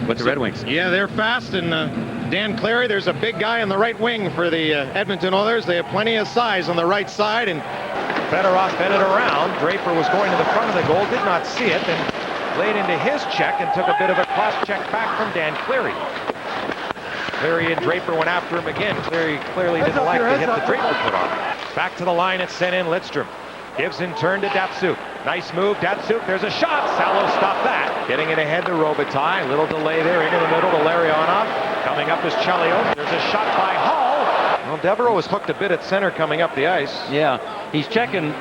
with the Red Wings. Yeah, they're fast, and Dan Cleary, there's a big guy on the right wing for the Edmonton Oilers. They have plenty of size on the right side, and Fedorov fed it around. Draper was going to the front of the goal, did not see it, then laid into his check and took a bit of a cross check back from Dan Cleary. Cleary and Draper went after him again. Cleary clearly didn't like to hit the Draper put on. Back to the line, it's sent in. Lidstrom gives in turn to Datsyuk. Nice move, Datsyuk. There's a shot. Salo stopped that. Getting it ahead to Robitaille. Little delay there into the middle to Larionov. Coming up is Chelios. There's a shot by Hall. Well, Devereaux was hooked a bit at center coming up the ice. Yeah, he's checking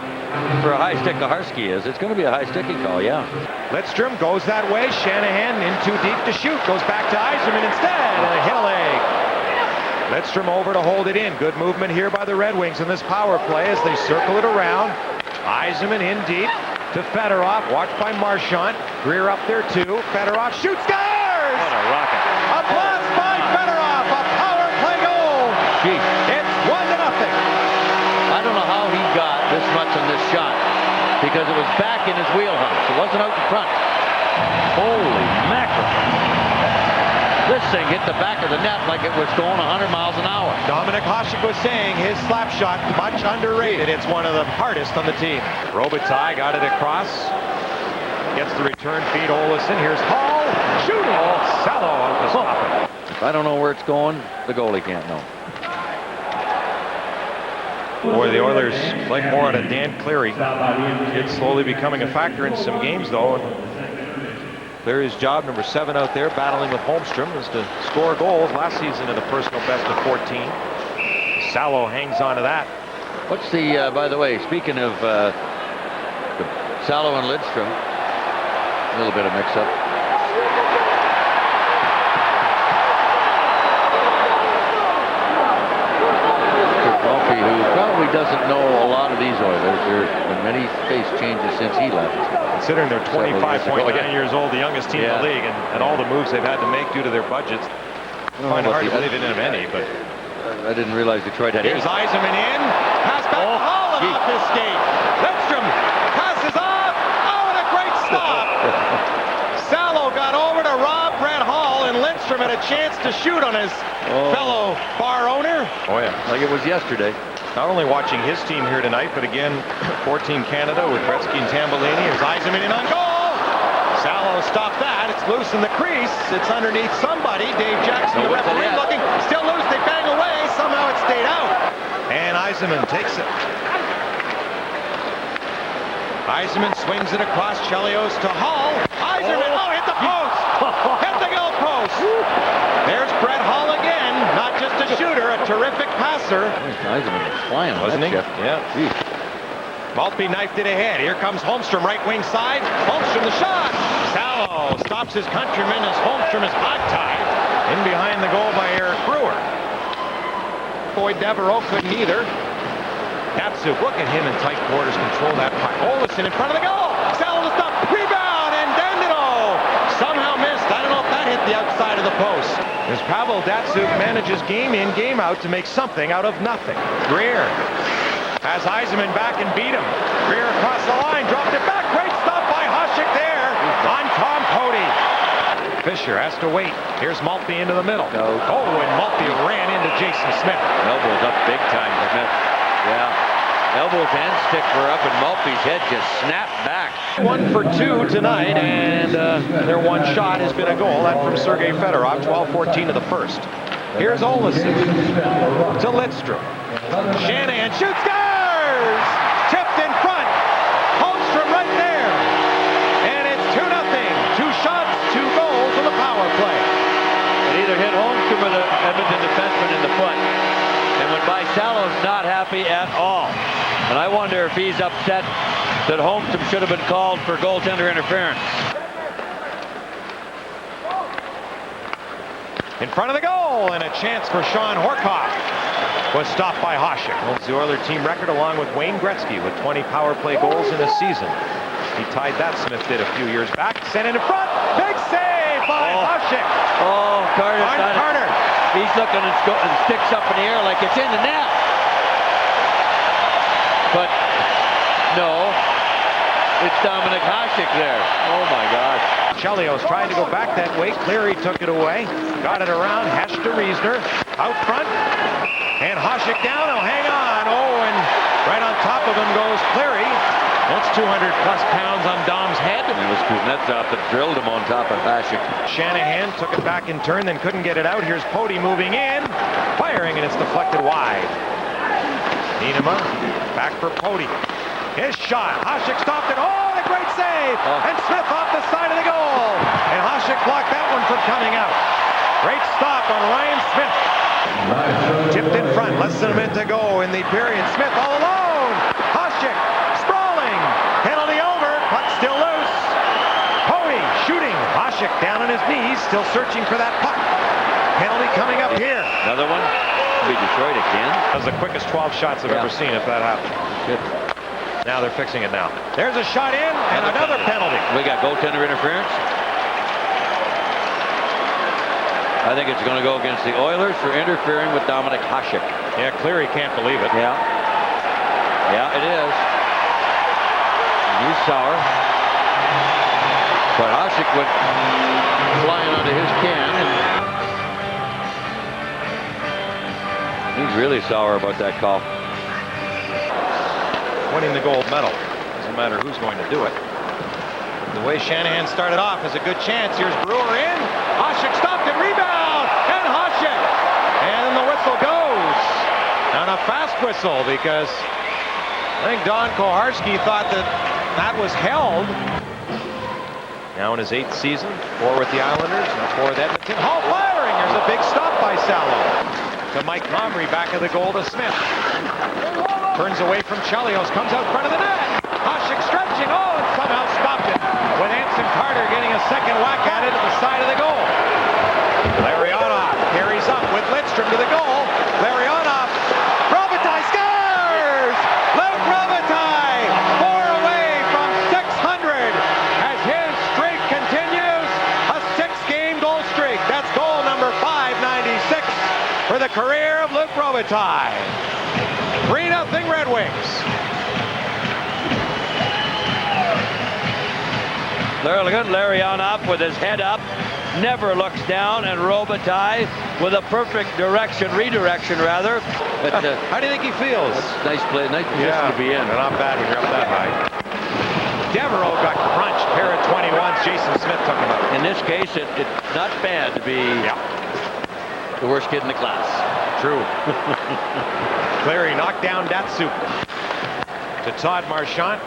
for a high stick. Kaharski is. It's going to be a high sticky call, yeah. Lidstrom goes that way. Shanahan in too deep to shoot. Goes back to Yzerman instead. And a hit a leg. Lidstrom over to hold it in. Good movement here by the Red Wings in this power play as they circle it around. Yzerman in deep to Fedorov. Watched by Marchand. Greer up there too. Fedorov shoots. Scores! What a rocket. A blast by Fedorov. A power play goal. Gee. It's 1-0. I don't know how he got this much on this shot because it was back in his wheelhouse. It wasn't out in front. Holy mackerel. This thing hit the back of the net like it was going 100 miles an hour. Dominik Hasek was saying his slap shot much underrated. It's one of the hardest on the team. Robitaille got it across. Gets the return feed. Olesen. Here's Hall. Shooting. Salo out to stop it. If I don't know where it's going, the goalie can't know. Boy, the Oilers like more out of Dan Cleary. It's slowly becoming a factor in some games, though. Cleary's job, number 7 out there, battling with Holmstrom, is to score goals. Last season at a personal best of 14. Salo hangs on to that. What's the, by the way, speaking of Salo and Lidstrom, a little bit of mix-up. Maltby, who probably doesn't know a lot of these Oilers. There have been many face changes since he left. Considering they're 25.9 years old, the youngest team in the league, and all the moves they've had to make due to their budgets. I find it hard to believe they didn't have any, but... I didn't realize Detroit had 8. Here's Yzerman in. Pass back to Hall and off his skate. Lidstrom passes off. Oh, and a great stop. Salo got over to rob Brett Hall, and Lidstrom had a chance to shoot on his fellow bar owner. Oh, yeah, like it was yesterday. Not only watching his team here tonight, but again, 14 Canada with Gretzky and Tambolini. Here's Yzerman in on goal. Salo stopped that. It's loose in the crease. It's underneath somebody. Dave Jackson, the referee, looking. Still loose. They bang away. Somehow it stayed out. And Yzerman takes it. Yzerman swings it across. Chelios to Hall. Yzerman, hit the post. Hit the goal post. There's Brett Hall again. Not just a shooter, a terrific passer. Yzerman was flying, wasn't he? Jeff. Yeah. Gee. Maltby knifed it ahead. Here comes Holmstrom, right wing side. Holmstrom the shot. Salo stops his countryman as Holmstrom is hog-tied. In behind the goal by Eric Brewer. Boy, Devereaux couldn't either. Datsyuk, look at him in tight quarters, control that puck. Olesen in front of the goal. Salo to stop. Rebound, and Dandenault somehow missed. I don't know if that hit the outside of the post. As Pavel Datsyuk manages game in, game out to make something out of nothing. Greer has Yzerman back and beat him. Greer across the line, dropped it back. Great stop by Hasek there on Tom Poti. Fisher has to wait. Here's Maltby into the middle. No. Oh, and Maltby ran into Jason Smyth. Elbows up big time, Smith. Yeah. Elbows and stick were up, and Maltby's head just snapped back. 1 for 2 tonight, and their one shot has been a goal. That from Sergei Fedorov, 12-14 of the first. Here's Olesen to Lidstrom. Shanahan shoots, scores! Tipped in front. Holmstrom right there. And it's 2-0. 2 shots, 2 goals in the power play. It either hit Holmstrom or the Edmonton defenseman in the foot. And when Salo's not happy at all. And I wonder if he's upset that Holmstrom should have been called for goaltender interference. In front of the goal, and a chance for Sean Horcoff. Was stopped by Hasek. Holds the Oilers team record along with Wayne Gretzky with 20 power play goals in a season. He tied that, Smyth did a few years back. Sent it in front. Big save by Hasek. Oh, Carter. Carter. He's looking and sticks up in the air like it's in the net. But no. It's Dominik Hasek there. Oh my gosh. Chelios trying to go back that way. Cleary took it away. Got it around. Hesh to Riesner. Out front. And Hasek down. Oh, hang on. Oh, and right on top of him goes Cleary. That's 200 plus pounds on Dom's head. It was Kuznetsov that drilled him on top of Hasek. Shanahan took it back in turn, then couldn't get it out. Here's Poti moving in. Firing, and it's deflected wide. Niinema back for Poti. His shot. Hasek stopped it. Oh, and a great save. And Smyth off the side of the goal. And Hasek blocked that one from coming out. Great stop on Ryan Smyth. Tipped in front. Less than a minute to go in the period. Smyth all alone. Hasek sprawling. Penalty over. Puck still loose. Poti shooting. Hasek down on his knees. Still searching for that puck. Penalty coming up here. Another one. Be Detroit again. That was the quickest 12 shots I've ever seen if that happened. Good. Now they're fixing it now. There's a shot in and another penalty. We got goaltender interference. I think it's going to go against the Oilers for interfering with Dominik Hasek. Yeah, Cleary can't believe it. Yeah. Yeah, it is. He's sour. But Hasek went flying onto his can. And he's really sour about that call. Winning the gold medal. Doesn't matter who's going to do it. The way Shanahan started off is a good chance. Here's Brewer in. Hasek stopped it. Rebound. And Hasek. And the whistle goes. And a fast whistle because I think Don Koharski thought that was held. Now in his 8th season. 4 with the Islanders and 4 with Edmonton. Hall firing. There's a big stop by Salo. To Mike Comrie, back of the goal to Smyth. Turns away from Chelios, comes out front of the net. Hasek stretching, oh, and somehow stopped it. With Anson Carter getting a second whack at it at the side of the goal. Larionov carries up with Lidstrom to the goal. Larionov, Robitaille scores! Luc Robitaille, 4 away from 600 as his streak continues. A 6-game goal streak. That's goal number 596 for the career of Luc Robitaille. 3-0 Red Wings. Larionov with his head up, never looks down, and Robitaille with a perfect redirection rather. But, how do you think he feels? That's nice play, nice position to be in. Not bad when you're up that high. Devereaux got crunched. Pair of 21s. Jason Smyth took him out. In this case, it's not bad to be the worst kid in the class. True. Cleary knocked down Datsyuk. To Todd Marchand.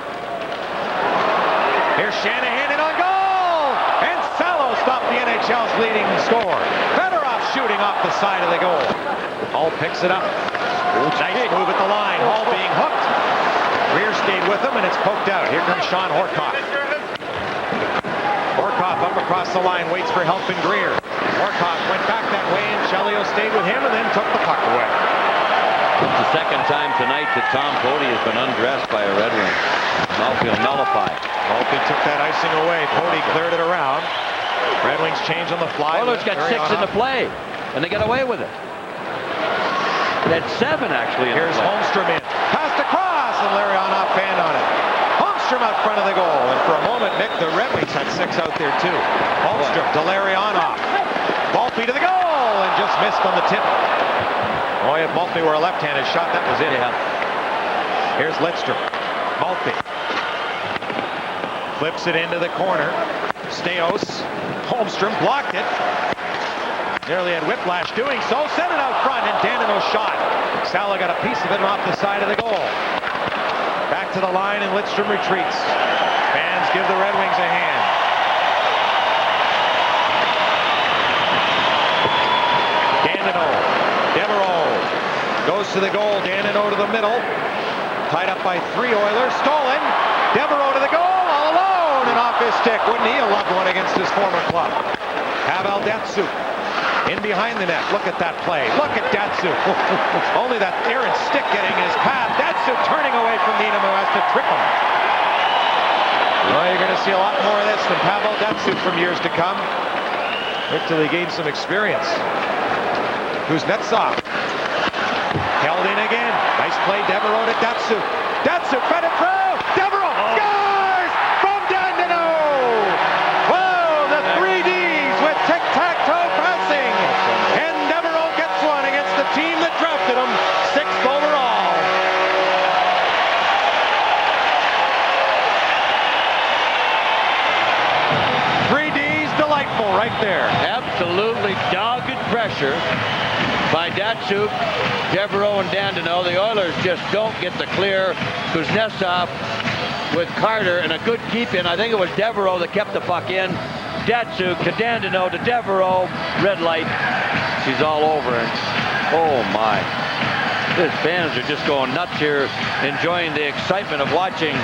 Here's Shanahan in on goal! And Salo stopped the NHL's leading scorer. Fedorov shooting off the side of the goal. Hall picks it up. Nice move at the line. Hall being hooked. Greer stayed with him, and it's poked out. Here comes Sean Horcoff. Horcoff up across the line, waits for help in Greer. Horcoff went back that way, and Chelios stayed with him and then took the puck away. It's the second time tonight that Tom Poti has been undressed by a Red Wing. Maltby will nullify. Maltby took that icing away. Poti cleared it around. Red Wings change on the fly. Oilers got 6 in the play, and they got away with it. They had 7 actually. Here's Holmstrom in. Passed across, and Larionov fanned on it. Holmstrom out front of the goal, and for a moment, Nick, the Red Wings had 6 out there too. Holmstrom to Larionov. Maltby to the goal, and just missed on the tip. Boy, if Maltby were a left-handed shot, that was it. Yeah. Here's Lidstrom. Maltby. Flips it into the corner. Steos. Holmstrom blocked it. Nearly had whiplash doing so. Sent it out front, and Dandenault shot. Salo got a piece of it off the side of the goal. Back to the line, and Lidstrom retreats. Fans give the Red Wings a hand. Dandenault. Devereaux goes to the goal. Dandenault to the middle. Tied up by 3 Oilers. Stolen. Devereaux to the goal. All alone. And off his stick. Wouldn't he have loved one against his former club? Pavel Datsyuk. In behind the net. Look at that play. Look at Datsyuk. Only that errant stick getting his path. Datsyuk turning away from Niinema, who has to trip him. Well, you're going to see a lot more of this than Pavel Datsyuk from years to come. Wait till he gains some experience. Kuznetsov. Held in again. Nice play, Devereaux to Datsyuk. Datsyuk fed it through. Devereaux scores! Absolutely dogged pressure by Datsyuk, Devereaux, and Dandenault. The Oilers just don't get the clear. Kuznetsov with Carter and a good keep in. I think it was Devereaux that kept the puck in. Datsyuk to Dandenault to Devereaux. Red light. She's all over. And oh my. His fans are just going nuts here, enjoying the excitement of watching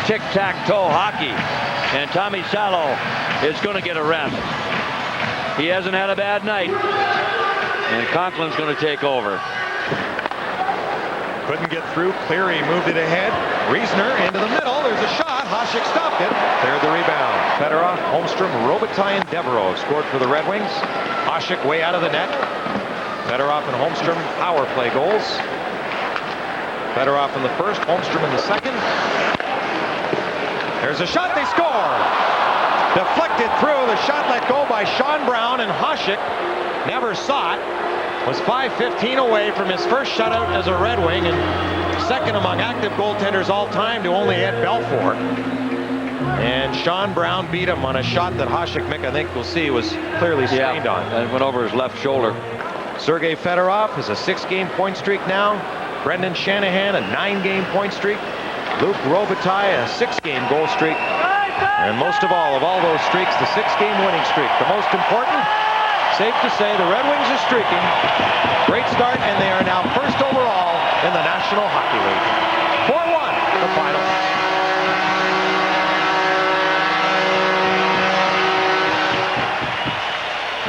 tic-tac-toe hockey. And Tommy Salo is going to get a rest. He hasn't had a bad night. And Conklin's going to take over. Couldn't get through. Cleary moved it ahead. Reisner into the middle. There's a shot. Hasek stopped it. Cleared the rebound. Fedorov, Holmstrom, Robitaille, and Devereaux have scored for the Red Wings. Hasek way out of the net. Fedorov and Holmstrom power play goals. Fedorov in the first, Holmstrom in the second. There's a shot. They score. Deflected through. The shot let go by Sean Brown, and Hasek never saw it. Was 5:15 away from his first shutout as a Red Wing, and second among active goaltenders all time to only Ed Belfour. And Sean Brown beat him on a shot that Hasek, Mick, I think we'll see, was clearly strained on. And went over his left shoulder. Sergei Fedorov has a 6-game point streak now. Brendan Shanahan a 9-game point streak. Luc Robitaille a 6-game goal streak. And most of all those streaks, the 6-game winning streak. The most important, safe to say, the Red Wings are streaking. Great start, and they are now first overall in the National Hockey League. 4-1, the final.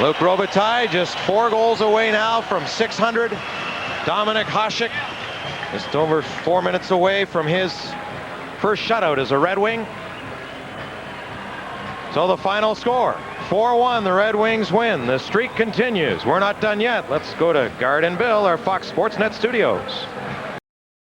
Luc Robitaille just 4 goals away now from 600. Dominik Hasek just over 4 minutes away from his first shutout as a Red Wing. So the final score, 4-1, the Red Wings win. The streak continues. We're not done yet. Let's go to Guard and Bill, our Fox Sportsnet studios.